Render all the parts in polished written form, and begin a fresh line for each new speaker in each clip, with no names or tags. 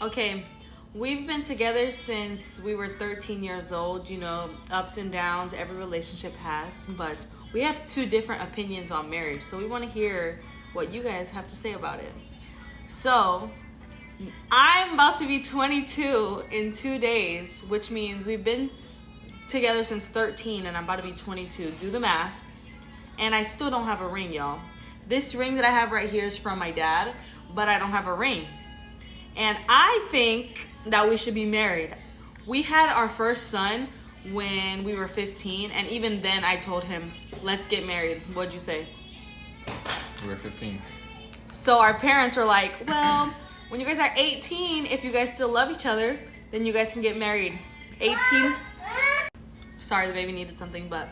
Okay, we've been together since we were 13 years old. You know, ups and downs, every relationship has. But we have two different opinions on marriage. So we want to hear what you guys have to say about it. So, I'm about to be 22 in 2 days, which means we've been together since 13 and I'm about to be 22. Do the math. And I still don't have a ring, y'all. This ring that I have right here is from my dad, but I don't have a ring. And I think that we should be married. We had our first son when we were 15, and even then I told him, let's get married. What'd you say?
We were 15.
So our parents were like, well, when you guys are 18, if you guys still love each other, then you guys can get married. 18. Sorry, the baby needed something, but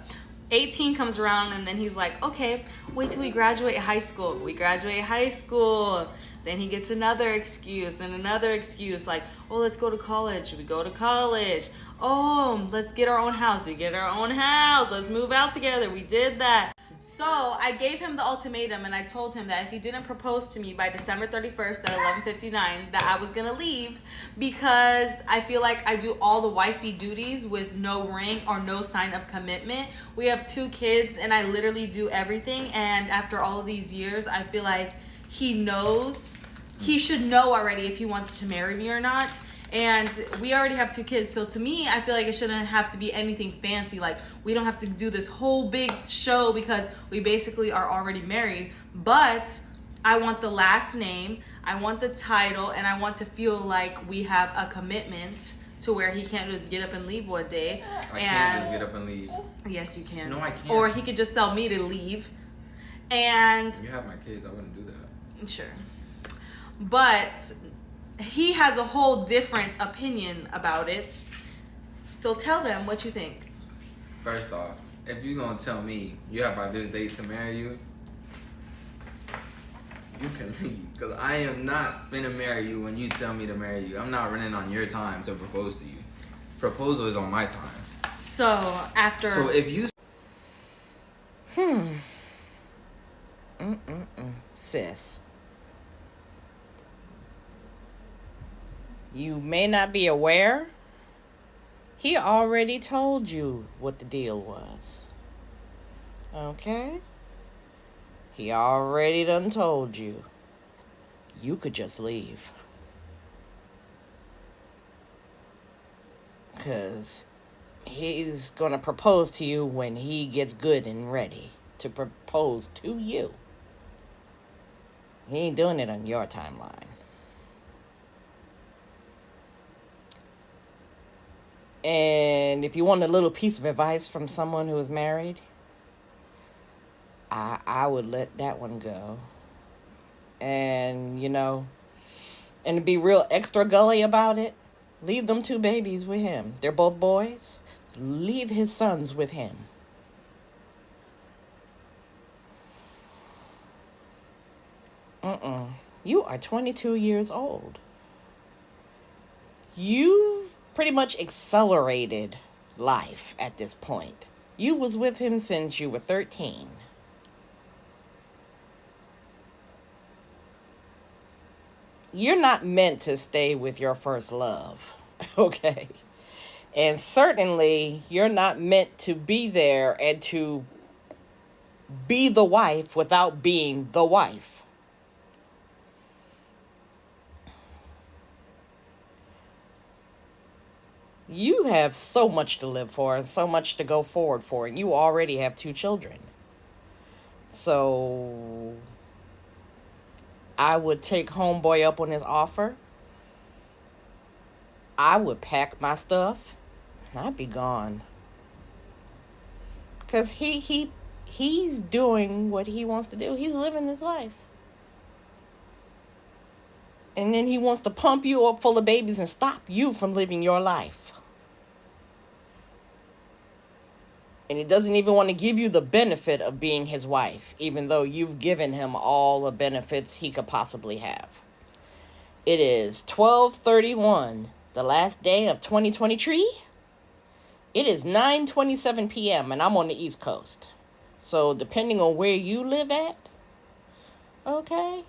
18 comes around and then he's like, okay, wait till we graduate high school. We graduate high school. Then he gets another excuse and another excuse like, oh, let's go to college. We go to college. Oh, let's get our own house. We get our own house. Let's move out together. We did that. So I gave him the ultimatum and I told him that if he didn't propose to me by December 31st at 11:59, that I was going to leave because I feel like I do all the wifey duties with no ring or no sign of commitment. We have 2 kids and I literally do everything. And after all of these years, I feel like he knows, he should know already if he wants to marry me or not. And we already have 2 kids. So to me, I feel like it shouldn't have to be anything fancy. Like, we don't have to do this whole big show because we basically are already married. But I want the last name, I want the title, and I want to feel like we have a commitment to where he can't just get up and leave one day.
I can't just get up and leave.
Yes, you can.
No, I can't.
Or he could just tell me to leave. And
If you have my kids, I wouldn't do that.
sure. But he has a whole different opinion about it. So tell them what you think.
First off, if you're going to tell me you have by this date to marry you, you can leave. Because I am not going to marry you when you tell me to marry you. I'm not running on your time to propose to you. Proposal is on my time.
So after...
So if you...
Sis. You may not be aware, he already told you what the deal was. Okay? He already done told you. You could just leave. 'Cause he's gonna propose to you when he gets good and ready to propose to you. He ain't doing it on your timeline. And if you want a little piece of advice from someone who is married, I would let that one go. And, and to be real extra gully about it, leave them 2 babies with him. They're both boys. Leave his sons with him. You are 22 years old. You've pretty much accelerated life at this point. You was with him since you were 13. You're not meant to stay with your first love, okay? And certainly, you're not meant to be there and to be the wife without being the wife. You have so much to live for and so much to go forward for, and you already have 2 children. So I would take homeboy up on his offer. I would pack my stuff and I'd be gone. Because he's doing what he wants to do. He's living his life. And then he wants to pump you up full of babies and stop you from living your life. And he doesn't even want to give you the benefit of being his wife, even though you've given him all the benefits he could possibly have. It is 12:31, the last day of 2023. It is 9:27 p.m. and I'm on the East Coast. So depending on where you live at, okay,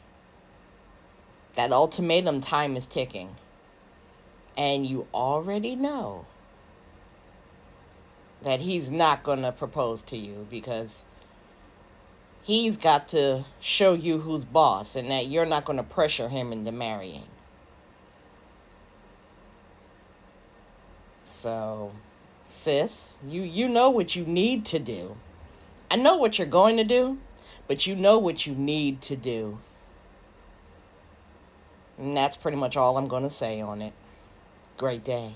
that ultimatum time is ticking. And you already know that he's not going to propose to you because he's got to show you who's boss and that you're not going to pressure him into marrying. So, sis, you know what you need to do. I know what you're going to do, but you know what you need to do. And that's pretty much all I'm going to say on it. Great day.